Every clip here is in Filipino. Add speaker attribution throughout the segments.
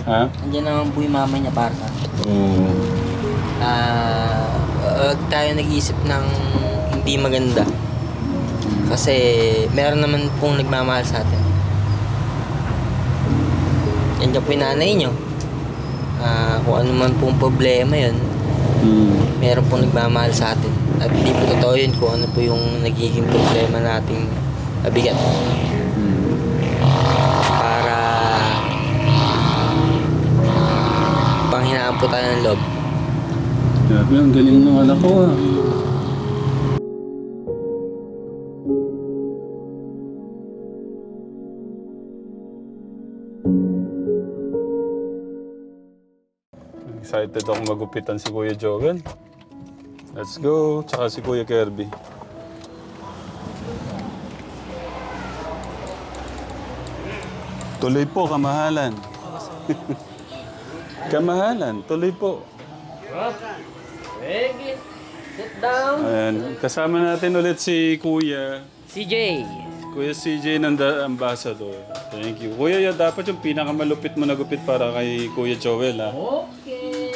Speaker 1: Ha?
Speaker 2: Andiyan naman po yung mama niya para sa tayo nag-iisip ng hindi maganda. Kasi meron naman pong nagmamahal sa atin. Andiyan po yung nanay niyo. Kung ano man pong problema yun, meron pong nagmamahal sa atin. At hindi po totoo yun kung ano po yung nagiging problema nating mabigat. Para panghinaan po tayo ng loob.
Speaker 1: Grabe, ang galing ng anak ko ah. Excited ako magupitan si Kuya Joel. Let's go. Tsaka si Kuya Kirby. Tuloy po, kamahalan. Kamahalan, tuloy po.
Speaker 2: Reggie, sit down.
Speaker 1: Ayan, kasama natin ulit si Kuya.
Speaker 2: CJ.
Speaker 1: Kuya CJ ng The Ambassador. Thank you. Kuya, yan dapat yung pinakamalupit mo na gupit para kay Kuya Joel, ha?
Speaker 2: Okay.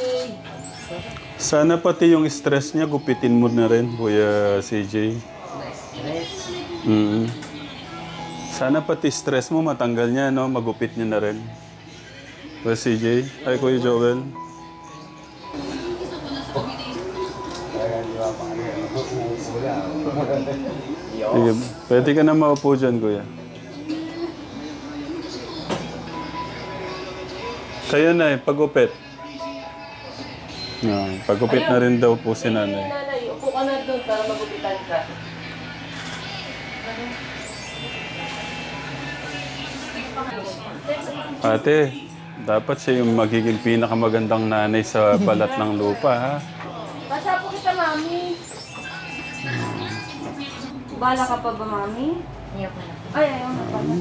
Speaker 1: Sana pati yung stress niya, gupitin mo na rin, Kuya CJ.
Speaker 2: Stress.
Speaker 1: Sana pati stress mo matanggal niya, no? Magupit niya na rin. Kuya CJ, ay Kuya Joel. Sige, pwede ka na maupo dyan, Kuya. Kaya na pagupit. Pagupit na rin daw po si nanay.
Speaker 2: Nanay, upo ka na doon para magupitan ka.
Speaker 1: Ate, dapat siya yung magiging pinakamagandang nanay sa balat ng lupa, ha?
Speaker 3: Basta po kita, Mami. Bala ka pa ba, Mami? Ay, ayaw na pala.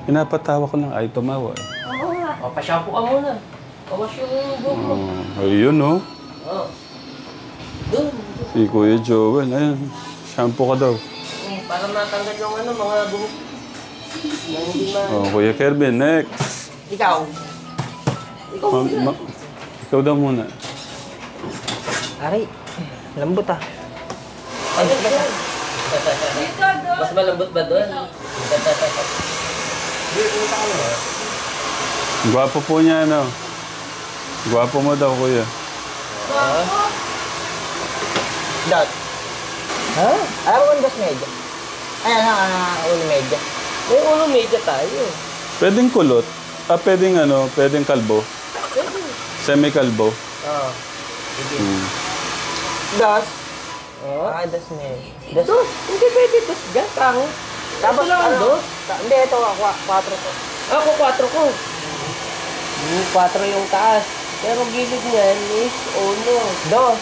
Speaker 1: Pinapatawa ko lang, ay tumawa.
Speaker 3: Oo nga.
Speaker 2: O, pa-shampoo ka muna. Pawas yung buhok mo.
Speaker 1: Ayun, no?
Speaker 2: Oo. Doon.
Speaker 1: Si Kuya Joel, ayun. Shampoo ka daw.
Speaker 2: Para matanggal yung mga buhok. Nang hindi
Speaker 1: Kuya Kirby, next.
Speaker 2: Ikaw. Ikaw muna.
Speaker 1: Ikaw daw muna.
Speaker 2: Aray, lambot ah. Ay,
Speaker 3: Dito, doon.
Speaker 2: mas malambot ba doon?
Speaker 1: Gwapo po niya, no? Gwapo mo daw, Kuya.
Speaker 2: Dot. Ha? Alam mo kung dos medya? Ay, ulo medya. May ulo medya tayo.
Speaker 1: Pwedeng kulot. Pwedeng kalbo.
Speaker 2: Pwede.
Speaker 1: Semi-kalbo.
Speaker 2: Oo. Sige. Dos. Dos medya. Dos? Hindi pwede dos dyan, tango. Tapos lang dos? Hindi, ito, 4 ko. Ako, 4 ko. 4 yung taas. Pero gilid niyan is 1. Dos.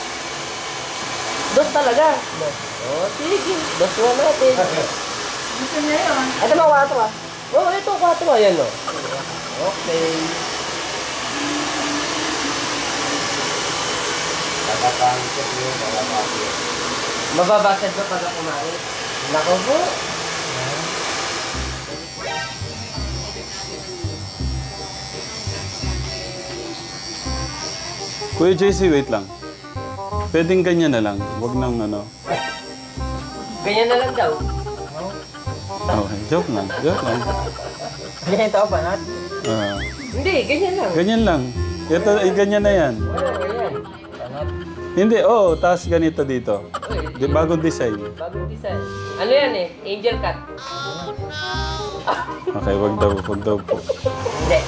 Speaker 2: Dos talaga. Dos. Sige. Dos na natin.
Speaker 3: Gusto niya yun.
Speaker 2: Ito ba 4 ah? Oo, ito 4. Ayan o. Okay. Mababasad ba pag kumain? Nako po.
Speaker 1: Kuya JC, wait lang. Pwedeng ganyan na lang. Huwag nang
Speaker 2: Ganyan na lang daw.
Speaker 1: Okay, joke lang. Joke lang.
Speaker 2: Ganyan ito pa nat? Hindi, ganyan lang.
Speaker 1: Ganyan lang. Ito, ganyan na yan.
Speaker 2: Ganyan. Panat.
Speaker 1: Hindi, taas ganito dito. Bagong design.
Speaker 2: Bagong design. Ano yan eh? Angel cut.
Speaker 1: Okay, wag daw po.
Speaker 2: Hindi.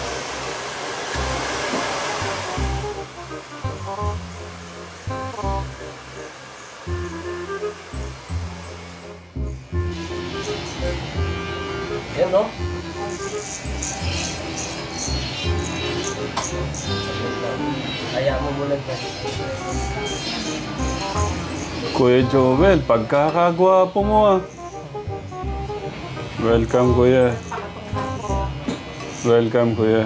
Speaker 2: Yan no? Kaya mo muna dyan.
Speaker 1: Kuya Joel, pagkakagwapo mo ah. Welcome, Kuya. Welcome, Kuya.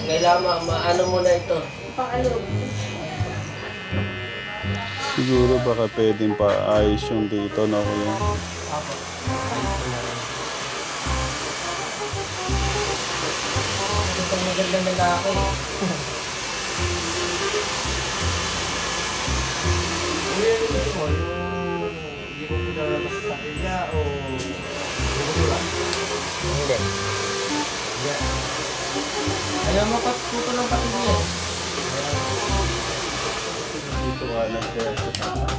Speaker 2: Kailangan maano muna ito.
Speaker 1: Siguro baka pwedeng paayos yung dito na Kuya.
Speaker 2: magandang lalaki.
Speaker 4: Hindi mo pinalabas sa kanya o gusto lang?
Speaker 2: Hindi. Alam mo, puto ng pati niya.
Speaker 1: Dito ka lang kaya sa taas.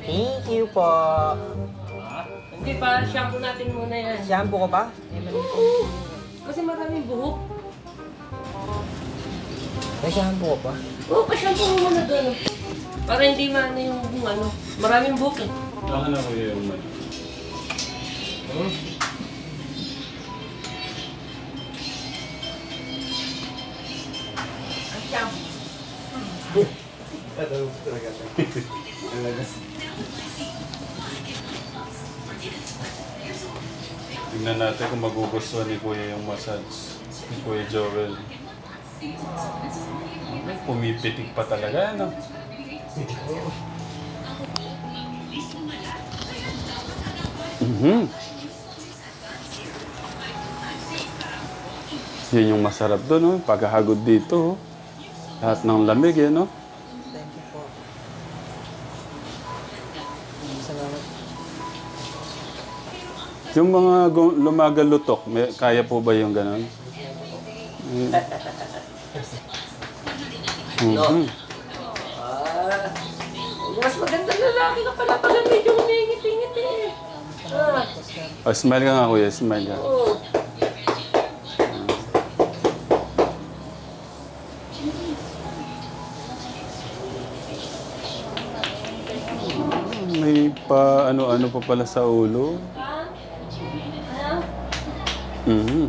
Speaker 2: Thank you po.
Speaker 5: Hindi pa, shampoo natin muna yan.
Speaker 2: Shampoo ko pa?
Speaker 5: Kasi maraming buhok.
Speaker 2: May shampoo ko pa?
Speaker 5: Oo, pa-shampoo mo muna doon. Para hindi maano yung ano, maraming buhok eh.
Speaker 1: Baka na kuya yung man.
Speaker 5: Ang shampoo.
Speaker 1: Tingnan natin kung magugustuhan ni kuya yung massage. Ni Kuya Joel. Ay, pumipitik pa talaga, ano? Mhm. Yun yung masarap doon, oh. Paghahagod dito, oh. Lahat ng lamig, eh, no?
Speaker 2: Thank you po. Salamat.
Speaker 1: Yung mga lumagalutok, kaya po ba yung gano'n? Mhm.
Speaker 5: Mas maganda lalaki ka pala pala medyo humingit-ingit eh.
Speaker 1: Smile ka nga, kuya. Smile ka.
Speaker 5: Oo.
Speaker 1: May pa ano-ano pa pala sa ulo. Mhm.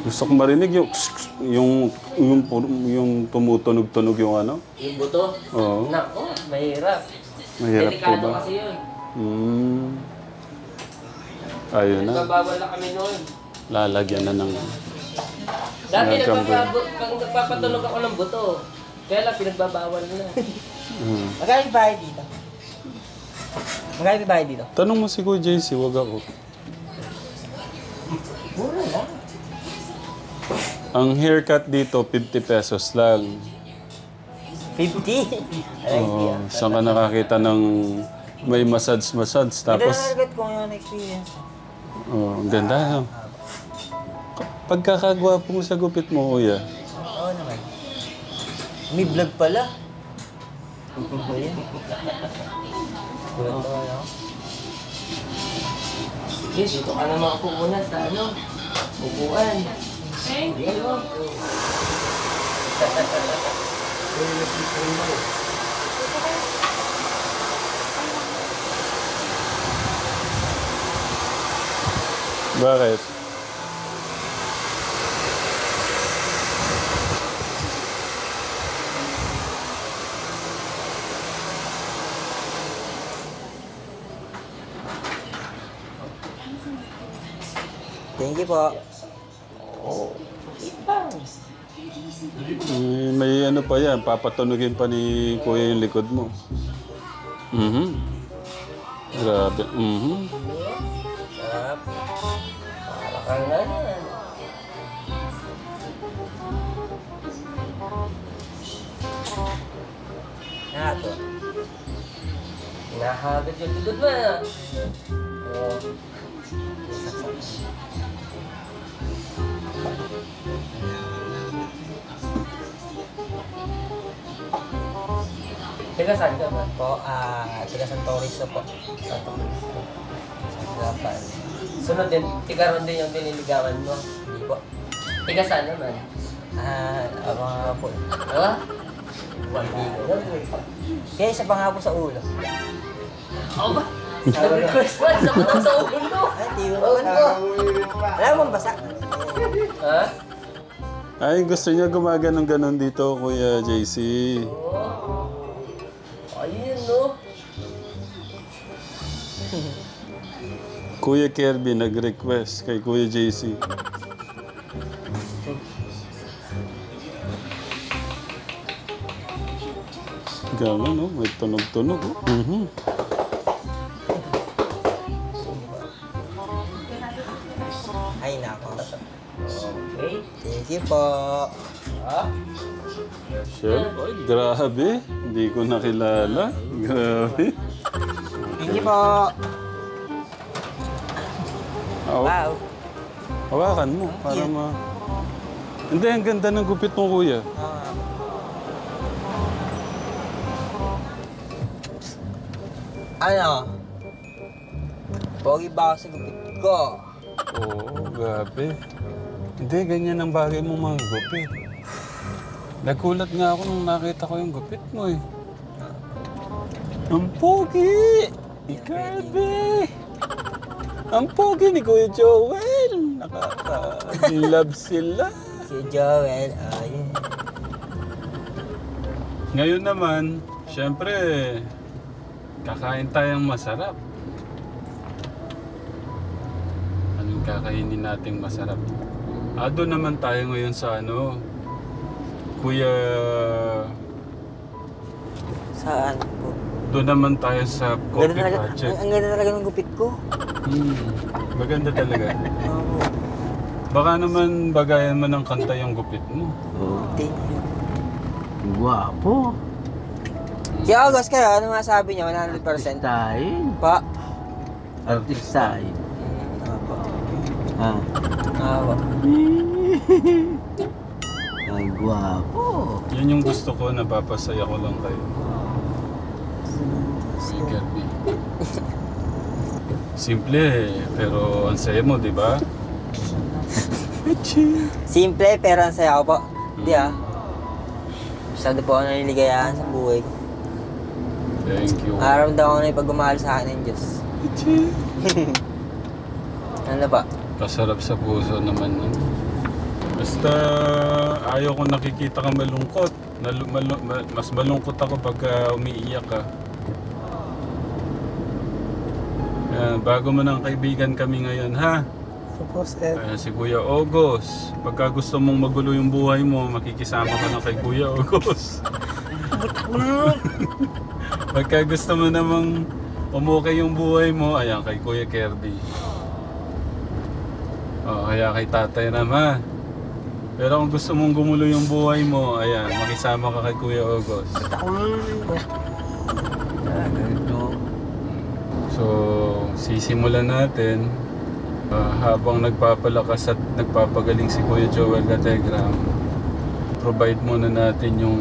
Speaker 1: Gusto ko marinig yung tumutunog-tunog yung ano.
Speaker 5: Yung buto?
Speaker 1: Oo.
Speaker 5: Nako, mahirap.
Speaker 1: Mahirap po
Speaker 5: Delikado
Speaker 1: ba?
Speaker 5: kasi yun.
Speaker 1: Ayun na.
Speaker 5: Nagbabawal na kami noon.
Speaker 1: Lalagyan na ng...
Speaker 5: Dati
Speaker 1: Nagkambo.
Speaker 5: pag nagpapatunog ako ng buto. Kaya lang pinagbabawal na.
Speaker 2: Magkano yung bahay dito? Magkano yung bahay dito?
Speaker 1: Tanong mo si Kuya JC, wag ako.
Speaker 2: Mura lang.
Speaker 1: Ang haircut dito, 50 pesos lang.
Speaker 2: 50?
Speaker 1: Oo. Saan ka nakakita ng may massage? Tapos,
Speaker 2: Pinanagat ko yung experience.
Speaker 1: oh, ang ganda. No? Pagkakagwapo mo sa gupit mo, kuya.
Speaker 2: Oo naman. May vlog pala. Ayan. Gulat ko ano.
Speaker 5: Sige, dito ka naman ako muna sa ano, upuan. Thank you.
Speaker 1: Bakit?
Speaker 2: Thank you po.
Speaker 1: May ano pa yan, papatunugin pa ni kuya yung likod mo. Mhm. Grabe. Mhm.
Speaker 2: Sarap.
Speaker 5: Para kang ano.
Speaker 2: Nato.
Speaker 5: Nahagad yung likod mo. Oo. Teka, saan ka ba?
Speaker 2: Po, taga Santo Cristo po.
Speaker 5: Santo Cristo.
Speaker 2: Sa Gapan.
Speaker 5: Sunod din, tigaron din yung nililigawan mo.
Speaker 2: Hindi po.
Speaker 5: Tiga saan naman?
Speaker 2: Ako nga po.
Speaker 5: Ha?
Speaker 2: Hindi ko. Kaya isa pa nga po sa ulo.
Speaker 5: Ako ba? Nag-request pa, sa matang sa ulo.
Speaker 2: Ay, tiyo naman po. Alam mo, basa.
Speaker 5: Ha?
Speaker 1: Ay, gusto niya gumaganon-ganon dito, Kuya JC.
Speaker 5: Oo. Ayun, no?
Speaker 1: Kuya Kirby nag-request kay Kuya JC. kang ano, may tunog-tunog. Oh.
Speaker 2: Ay, nako.
Speaker 5: Okay.
Speaker 2: Thank you po.
Speaker 1: Chef, ay, grabe. Hindi ko nakilala. Grabe.
Speaker 2: Thank you po. Wow.
Speaker 1: Hawakan mo para ma... Hindi, ang ganda ng gupit mo, kuya.
Speaker 2: Ano? Pogi ba ako sa gupit ko?
Speaker 1: Oo, grabe. Hindi, ganyan ang bagay mo mga gupit. Nagulat nga ako nung nakita ko yung gupit mo eh. Ang pogi! Grabe! Ang pogi ni Kuya Joel! Nakaka-love sila.
Speaker 2: Si Joel, ayun.
Speaker 1: Ngayon naman, syempre, kakain tayong masarap. Anong kakainin nating masarap? Doon naman tayo ngayon sa ano, Kuya...
Speaker 2: Saan po?
Speaker 1: Doon naman tayo sa coffee project.
Speaker 2: Ang ganda talaga ng gupit ko.
Speaker 1: Maganda talaga.
Speaker 2: Oo.
Speaker 1: Baka naman bagayan mo ng kanta yung gupit mo.
Speaker 2: Thank you.
Speaker 6: Guwapo.
Speaker 2: Si August kayo, ano masabi niya? 100%?
Speaker 6: Artistahin.
Speaker 2: Pa?
Speaker 6: Artistahin.
Speaker 2: Apo.
Speaker 6: Ha?
Speaker 2: Apo.
Speaker 6: Ang guwapo.
Speaker 1: Yan yung gusto ko, napapasaya ko lang kayo. Gabi. Simple, pero ang saya mo, di ba?
Speaker 2: Simple pero ang saya ko po. Hindi Masyado po ako naniligayahan sa buhay ko.
Speaker 1: Thank you.
Speaker 2: Aramdaman ko na yung pagmamahal sa akin ng Diyos. Ano ba?
Speaker 1: Kasarap sa puso naman. No? Basta ayaw ko nakikita ka malungkot. Mas malungkot ako pag umiiyak ka. Bago mo ng kaibigan kami ngayon, ha?
Speaker 4: Opo, sir.
Speaker 1: Si Kuya Ogos. Pagka gusto mong magulo yung buhay mo, makikisama ka na kay Kuya Ogos. Pagka gusto mo namang umukay yung buhay mo, ayan, kay Kuya Kirby. Kaya kay Tatay Ram, ha? Pero kung gusto mong gumulo yung buhay mo, ayan, makisama ka kay Kuya Ogos. So, sisimulan natin. Habang nagpapalakas at nagpapagaling si Kuya Joel Gategram, provide muna natin yung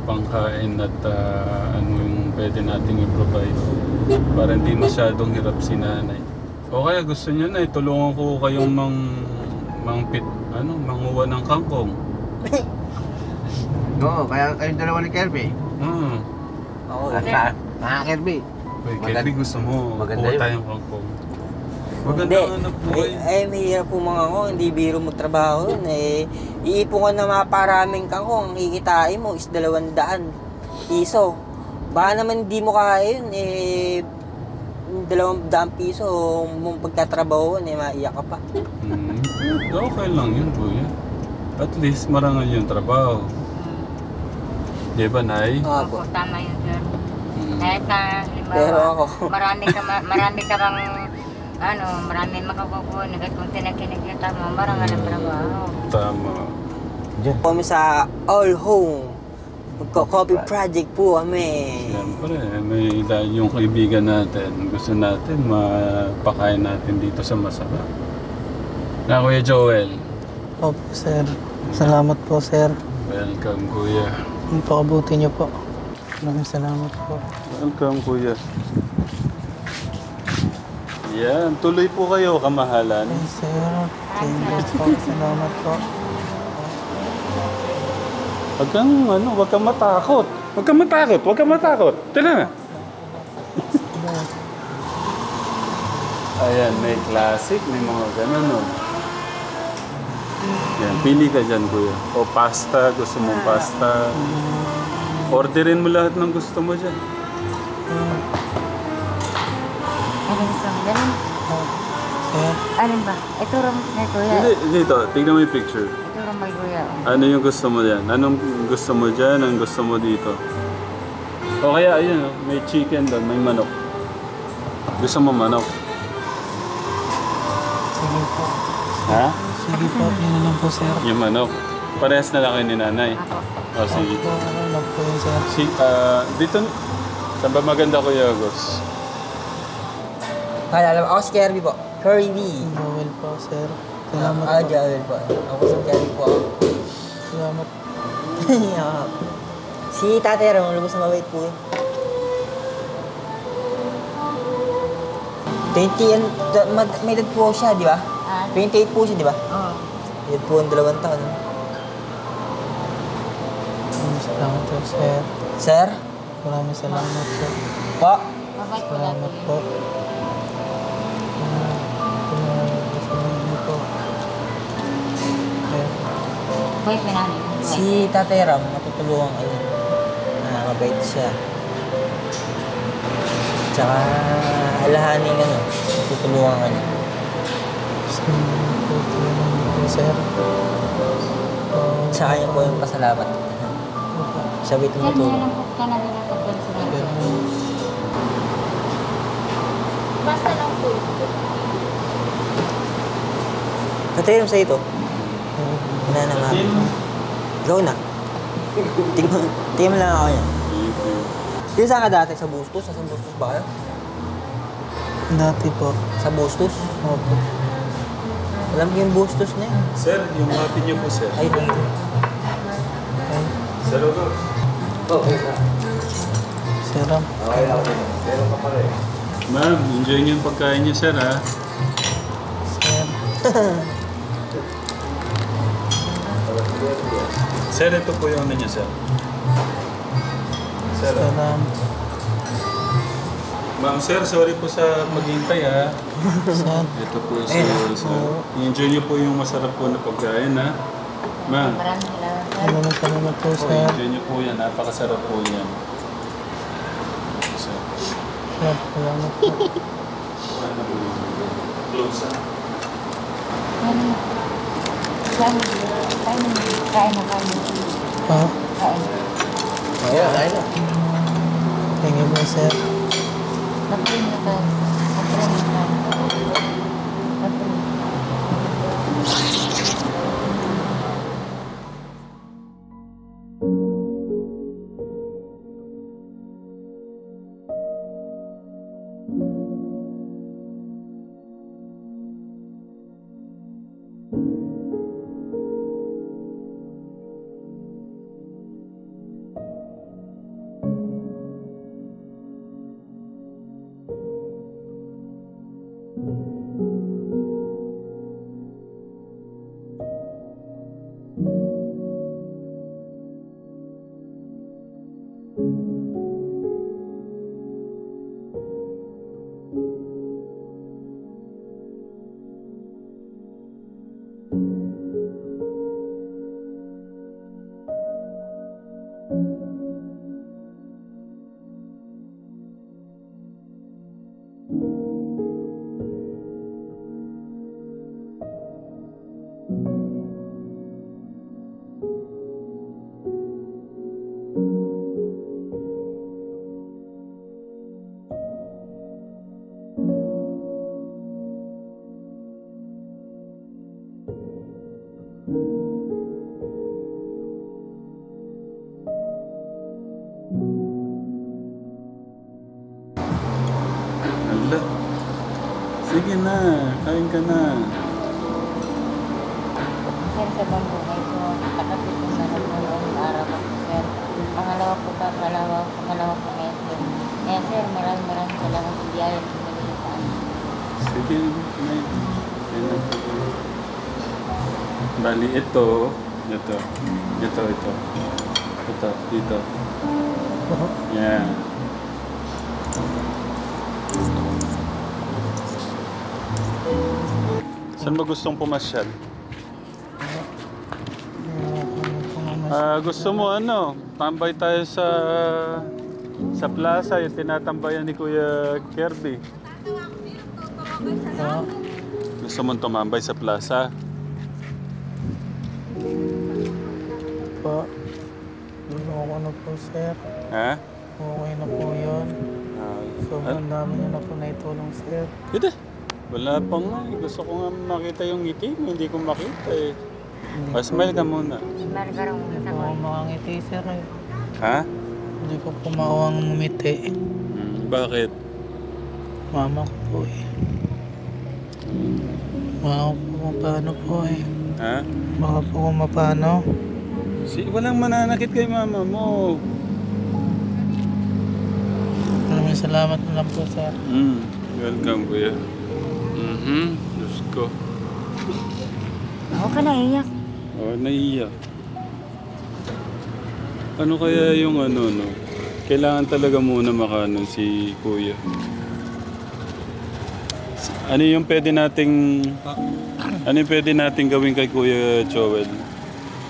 Speaker 1: pangkain at ano yung pwede nating i-provide para hindi masyadong hirap si nanay. O kaya gusto niyo na itulungan ko kayong manguha ng kangkong.
Speaker 6: Oo, kaya kayong dalawa ni Kirby.
Speaker 2: Ako,
Speaker 6: Mga Kirby.
Speaker 1: Kirby, gusto mo
Speaker 6: maganda
Speaker 1: kuha
Speaker 6: yun.
Speaker 1: tayong kangkong. Maganda
Speaker 2: hindi.
Speaker 1: nga anak buhay.
Speaker 2: Mahirap po mga ko. Hindi biro magtrabaho yun. Iipon ka na maparaming kangkong. Ang kikitain mo is 200 piso. Baka naman hindi mo kaya yun. 200 piso mong pagtatrabaho maiyak ka pa.
Speaker 1: Okay lang yun, kuya. At least marangal yung trabaho. Di ba, Nay?
Speaker 3: Opo, tama yun, sir. Kahit na,
Speaker 2: Pero ako.
Speaker 3: marami ka bang, marami makakukuha, kung tinagkinigita mo, marangal ang trabaho.
Speaker 1: Tama.
Speaker 2: Kami sa All Home. Magko-coffee project po kami.
Speaker 1: Siyempre, dahil yung kaibigan natin, gusto natin mapakain natin dito sa masarap. Na, Kuya Joel.
Speaker 4: Opo, sir. Salamat po, sir.
Speaker 1: Welcome, Kuya.
Speaker 4: Ang pakabuti niyo po. Maraming salamat po.
Speaker 1: Welcome, Kuya. Yan, tuloy po kayo, kamahalan.
Speaker 4: Hey, sir. Thank you po. Salamat po.
Speaker 1: Huwag kang matakot. Huwag kang matakot. Tala na. Ayan, may classic, may mga ganun, no? Yan, pili ka dyan, Kuya. O pasta, gusto mong pasta. Orderin mo lahat ng gusto mo dyan.
Speaker 3: Ay, gusto mo ganun?
Speaker 6: Sir.
Speaker 3: Alin ba? Ito rin kay kuya.
Speaker 1: Hindi, dito. Tignan mo yung picture.
Speaker 3: Ito rin kay kuya.
Speaker 1: Ano yung gusto mo dyan? Anong gusto mo dyan? Anong gusto mo dito? O kaya, ayun, oh, may chicken doon, may manok. Gusto mo manok?
Speaker 6: Sige po.
Speaker 1: Ha?
Speaker 6: Sige po, yun na lang po, sir.
Speaker 1: Yung manok. Parehas na lang kayo ni nanay.
Speaker 3: Ako.
Speaker 1: O, sige.
Speaker 6: Opo, okay lang po yun, sir.
Speaker 1: Dito, saan ba maganda Kuya Agos?
Speaker 2: Alam ako si Kirby po. Kirby.
Speaker 6: Joel po, sir. Salamat po.
Speaker 2: Joel po. Ako si Kirby po.
Speaker 6: Salamat.
Speaker 2: Si Tatay Ram, lubos na mabait po eh. 20 and may edad po siya, di ba? 28 po siya, di ba?
Speaker 3: Oo.
Speaker 2: Edad po ang 2 taon.
Speaker 6: Maraming salamat po, sir.
Speaker 2: Sir?
Speaker 6: Maraming salamat po.
Speaker 2: Po?
Speaker 3: Mabait ko
Speaker 6: Salamat
Speaker 3: dati.
Speaker 6: po. Pinasalamat niyo po. Sir.
Speaker 3: Mabait mo namin.
Speaker 2: Si Tatay Ram, matutulungan ka niya. Mabait siya. Tsaka alahanin ano, matutulungan ka niya.
Speaker 6: Salamat po. Tulungan niyo po, sir.
Speaker 2: Sa kanya po yung pasalamat. Sabi
Speaker 3: Sir,
Speaker 2: tumutulong.
Speaker 3: nilang po ka na rin ang pagkakas
Speaker 6: Sir,
Speaker 3: Basta lang po.
Speaker 2: Tatay Ram sa ito. Wala na nga. Ikaw na. Tingnan mo lang ako niya. Di saan ka dati? Sa Bustos? Sa Bustos ba kayo?
Speaker 6: dati po.
Speaker 2: Sa Bustos?
Speaker 6: Opo.
Speaker 2: Alam mo yung Bustos na yun?
Speaker 1: Sir, yung happy niyo po, sir.
Speaker 2: Ay, dito.
Speaker 6: Ay,
Speaker 1: Sir Agos.
Speaker 6: sir Ram.
Speaker 1: Ma'am, enjoy niyo yung pagkain niyo, sir, ha?
Speaker 6: Sir.
Speaker 1: Sir, ito po yung ano niyo, sir. Sir,
Speaker 6: Sir Ram.
Speaker 1: Ma'am, sir, sorry po sa maghintay, ha?
Speaker 6: Sir.
Speaker 1: Ito po, sir. Enjoy niyo po yung masarap po na pagkain, ha? Ma'am,
Speaker 3: Maraming salamat.
Speaker 6: Maraming salamat po, sir.
Speaker 1: enjoy niyo po yan. Napakasarap po yan. Sir.
Speaker 6: Sir, salamat po.
Speaker 1: Close, ha?
Speaker 3: Kain na kain.
Speaker 6: Ha?
Speaker 3: Kain.
Speaker 6: Thank you po, sir.
Speaker 3: Mag-print na tayo. Mag-print na tayo. Mag-print.
Speaker 1: Hala. Sige na, kain ka na.
Speaker 3: Sir, sa bangko na ito, nakapit ko na noong araw ako, sir. Pangalawa po po ngayon, sir. Kaya, sir, maraming salamat sa biyaya ng binigay sa amin.
Speaker 1: Sige, kumain. Kain na po. Bali, ito. Ito, dito. Yan. Saan mo gustong pumasyal? Gusto mo ano? Tambay tayo sa plaza, yung tinatambayan ni Kuya Kirby.
Speaker 6: Ha?
Speaker 1: Gusto mong tumambay sa plaza?
Speaker 6: Po. Loko na po, sir.
Speaker 1: Ha?
Speaker 6: Okay na po yun. Sobrang dami niyo na po naitulong, sir.
Speaker 1: Hindi. Wala pa nga eh. Gusto ko nga makita yung ngiti mo. Hindi ko makita eh. Smile ka muna.
Speaker 3: Smile ka rin muna
Speaker 6: Hindi
Speaker 3: sa
Speaker 6: po
Speaker 3: ko.
Speaker 6: ako makangiti, sir. Eh.
Speaker 1: Ha?
Speaker 6: Hindi ko po makawang ngumiti.
Speaker 1: Bakit?
Speaker 6: Mama ko po eh. Baka po kung paano po eh.
Speaker 1: Ha?
Speaker 6: Baka po kung paano.
Speaker 1: Walang mananakit kay mama mo.
Speaker 6: Maraming salamat na lang po, sir.
Speaker 1: Welcome, kuya. Diyos ko.
Speaker 3: Ako ka naiyak.
Speaker 1: Oh, naiiyak. Ano kaya yung ano, no? Kailangan talaga muna makanon si kuya. Ano yung pwede nating gawin kay Kuya Joel?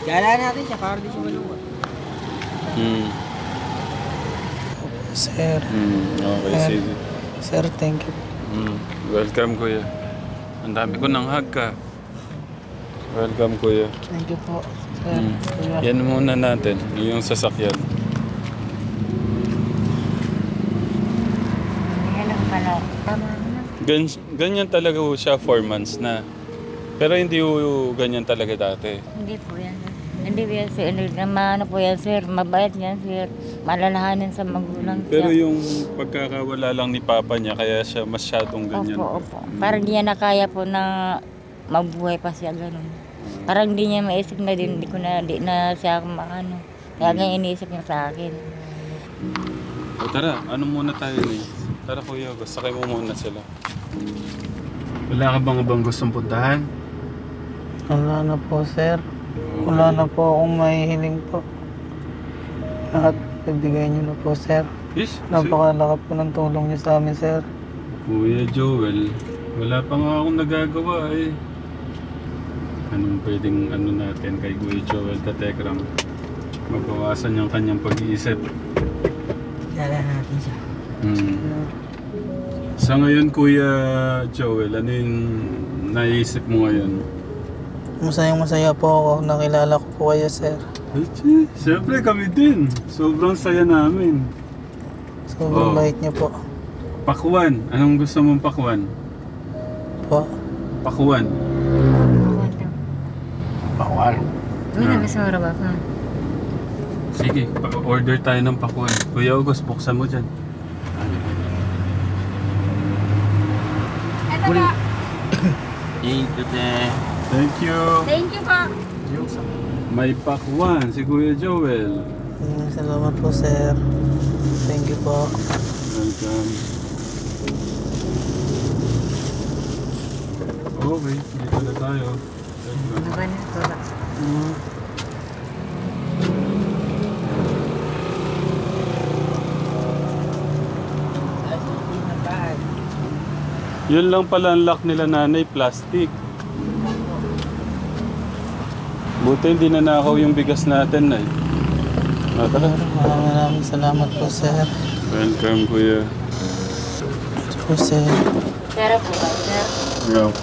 Speaker 2: Gala natin siya para di siya malungkot.
Speaker 6: Sir.
Speaker 1: Okay,
Speaker 6: Sir.
Speaker 1: sige.
Speaker 6: Sir, thank you.
Speaker 1: Welcome, kuya. Ang dami ko nang hug ka. Welcome, kuya.
Speaker 6: Thank you po, sir. Kuya.
Speaker 1: Yan muna natin, yung sasakyan.
Speaker 3: Yan ang pala. Tama na.
Speaker 1: Ganyan talaga ho siya 4 months na. Pero hindi ho ganyan talaga dati.
Speaker 3: Hindi po yan. Hindi po yan, sir. Ano po yan, sir. Mabait yan, sir. Malalahanin sa magulang
Speaker 1: Pero
Speaker 3: siya.
Speaker 1: yung pagkakawala lang ni Papa niya, kaya siya masyadong ganyan.
Speaker 3: Opo. Parang hindi niya nakaya po na mabuhay pa siya ganun. Parang hindi niya maisip na din, di na siya makano. Kaya ganyan iniisip niya sa akin.
Speaker 1: O tara, ano muna tayo ni? Tara kuya, sakay mo muna sila. Wala ka bang gustong puntahan?
Speaker 6: Wala na po, sir. Wala na po akong mahihiling po. Lahat ibigay niyo na po, sir.
Speaker 1: Yes,
Speaker 6: Napakalaki po ng tulong niyo sa amin, sir.
Speaker 1: Kuya Joel, wala pa nga akong nagagawa eh. Anong pwedeng natin kay Kuya Joel Katekram? Mabawasan yung kanyang pag-iisip.
Speaker 2: Gala natin siya.
Speaker 1: Sa ngayon, Kuya Joel, ano yung naisip mo ngayon?
Speaker 6: Masayang-masaya po ako. Nakilala ko po kayo, sir.
Speaker 1: Siyempre kami din. Sobrang saya namin.
Speaker 6: Sobrang bait niyo po.
Speaker 1: Pakwan. Anong gusto mong pakwan?
Speaker 6: Po.
Speaker 1: Pakwan. Pakwan.
Speaker 3: May namasura ba ka?
Speaker 1: Sige, order tayo ng pakwan. Kuya August, buksan mo dyan. Thank you.
Speaker 3: Thank you po.
Speaker 1: May pakwan si Kuya Joel.
Speaker 6: Salamat po, sir. Thank you po.
Speaker 1: Welcome. Okay, dito na tayo.
Speaker 3: Ano ba na ito ba?
Speaker 1: Yun lang pala ang lock nila nanay, plastic. Buti hindi nanakaw yung bigas natin eh. Tara.
Speaker 6: Maraming salamat po, sir.
Speaker 1: Welcome, kuya.
Speaker 6: Po, sir.
Speaker 3: Pero po ba, sir?
Speaker 1: Yeah.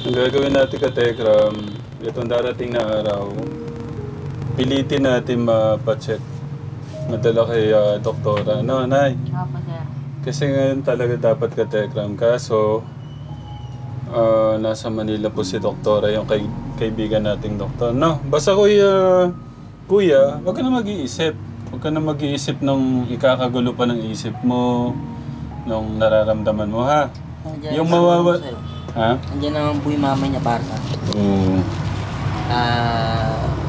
Speaker 1: Ang gagawin natin ka Tekram, itong darating na araw, pilitin natin mapacheck. Madala kay doktora. No, Nay?
Speaker 3: Opo, sir.
Speaker 1: Kasi ngayon talaga dapat ka Tekram. Kaso, nasa Manila po si doktora, yung kaibigan nating doktor. No, basta kuya, wag ka na mag-iisip. Huwag ka na mag-iisip ng ikakagulo pa ng isip mo, nung nararamdaman mo, ha? Yung mawawa... Ha?
Speaker 2: Andiyan naman po yung mama niya para sa akin.
Speaker 1: Oo.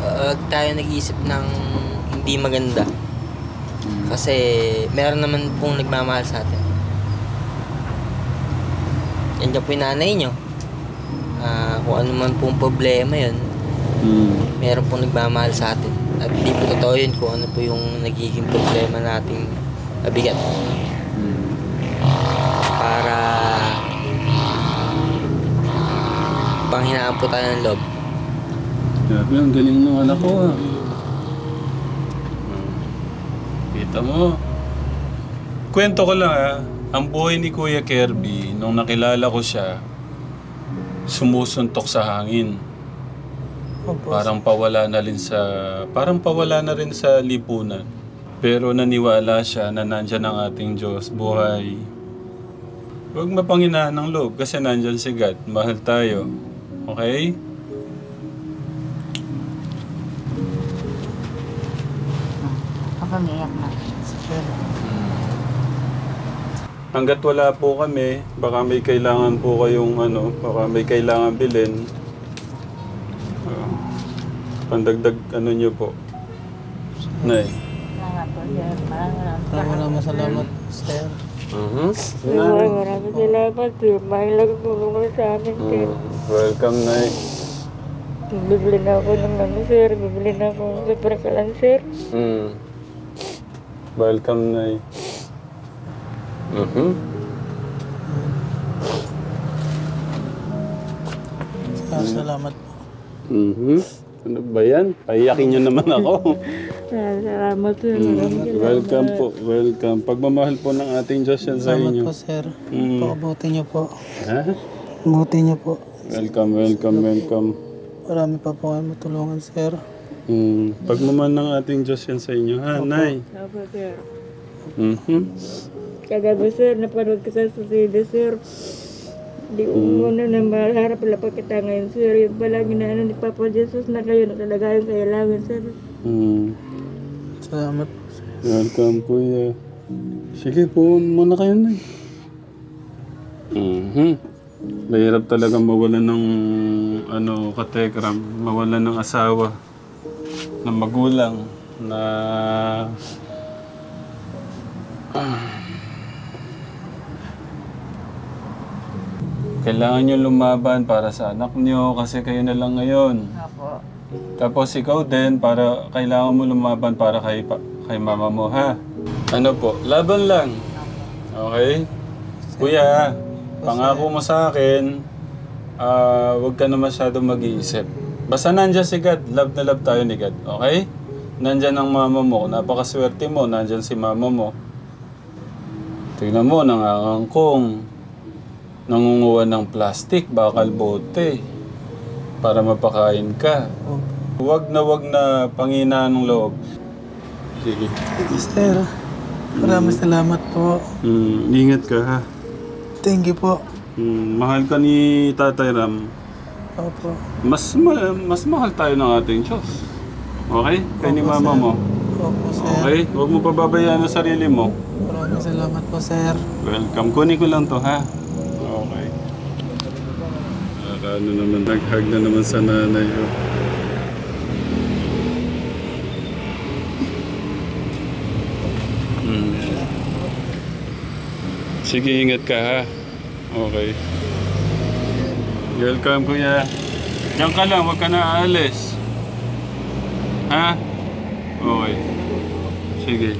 Speaker 2: Huwag tayo nag-iisip ng hindi maganda. Kasi meron naman pong nagmamahal sa atin. Andiyan po yung nanay niyo. Kung ano man pong problema yun, meron pong nagmamahal sa atin. At hindi po totoo yun kung ano po yung nagiging problema nating mabigat. Para panghinaan po tayo ng loob.
Speaker 1: Grabe, ang galing ng anak ko, ha? Kita mo. Kwento ko lang, ha? Ang buhay ni Kuya Kirby, nung nakilala ko siya, sumusuntok sa hangin.
Speaker 6: Opo,
Speaker 1: Parang pawala na rin sa lipunan. Pero naniwala siya na nandyan ang ating Diyos, buhay. Huwag mapanghinaan ng loob kasi nandyan si God. Mahal tayo. Okay?
Speaker 3: Ako umiyak na.
Speaker 6: sir.
Speaker 1: Hanggat wala po kami, baka may kailangan po kayong baka may kailangan bilhin. Pandagdag nyo po. Nay.
Speaker 3: Salamat po, sir.
Speaker 6: Maraming salamat po, sir.
Speaker 3: Maraming salamat, sir. Mahilag tulong mo sa amin, sir.
Speaker 1: Welcome, Nay.
Speaker 3: Bibili na ako ng sir. Bibili na ako ng superkalan, sir.
Speaker 1: Welcome, Nay.
Speaker 6: Salamat po.
Speaker 1: Ano ba yan? Paiyakin nyo naman ako.
Speaker 3: Salamat, sir.
Speaker 1: Welcome po. Welcome. Pagmamahal po ng ating Diyos yan sa
Speaker 6: Salamat
Speaker 1: inyo.
Speaker 6: po, sir. Pakabuti niyo po.
Speaker 1: Ha?
Speaker 6: Buti niyo po.
Speaker 1: Welcome, welcome, welcome.
Speaker 6: Marami pa po kayo matulungan, sir.
Speaker 1: Pagmamahal ng ating Diyos yan sa inyo, ha, Nay?
Speaker 3: Opo, sir.
Speaker 7: Kagabi sir, napanood ka sa suicide sir. Di umuna na maharap pala pa kita ngayon sir. Yung pala ginaano ni Papa Jesus na kayo na talaga yung kailangan sir.
Speaker 6: Salamat po, sir.
Speaker 1: Welcome, Kuya. Sige po, muna kayo na. Mahirap talaga mawalan ng katekram, mawalan ng asawa, ng magulang, na kailangan nyo lumaban para sa anak nyo kasi kayo na lang ngayon.
Speaker 3: Opo.
Speaker 1: Tapos ikaw din, para kailangan mo lumaban para kay mama mo, ha? Ano po, laban lang. Okay? Kuya, pangako mo sa akin, huwag ka na masyadong mag-iisip. Basta nandyan si God, love na love tayo ni God, okay? Nandyan ang mama mo, napakaswerte mo, nandyan si mama mo. Tingnan mo, nangangangkong, nangunguha ng plastic, bakal bote, para mapakain ka. Huwag na panghinaan ng loob. Sige.
Speaker 6: Sir, maraming salamat po.
Speaker 1: Ingat ka, ha?
Speaker 6: Thank you po.
Speaker 1: Mahal ka ni Tatay Ram.
Speaker 6: Opo.
Speaker 1: Mas mahal tayo ng ating Diyos. Okay? Kaya ni mama mo.
Speaker 6: Opo, sir.
Speaker 1: Okay? Huwag mo pababayaan ang sarili mo.
Speaker 6: Maraming salamat po, sir.
Speaker 1: Welcome. Kunin ko lang to, ha? Okay. Ano naman, nag-hug na naman sa nanay. Oh. Sige, ingat ka, ha? Okay. Welcome, Kuya. Diyan ka lang, huwag ka na aalis. Ha? Okay. Sige.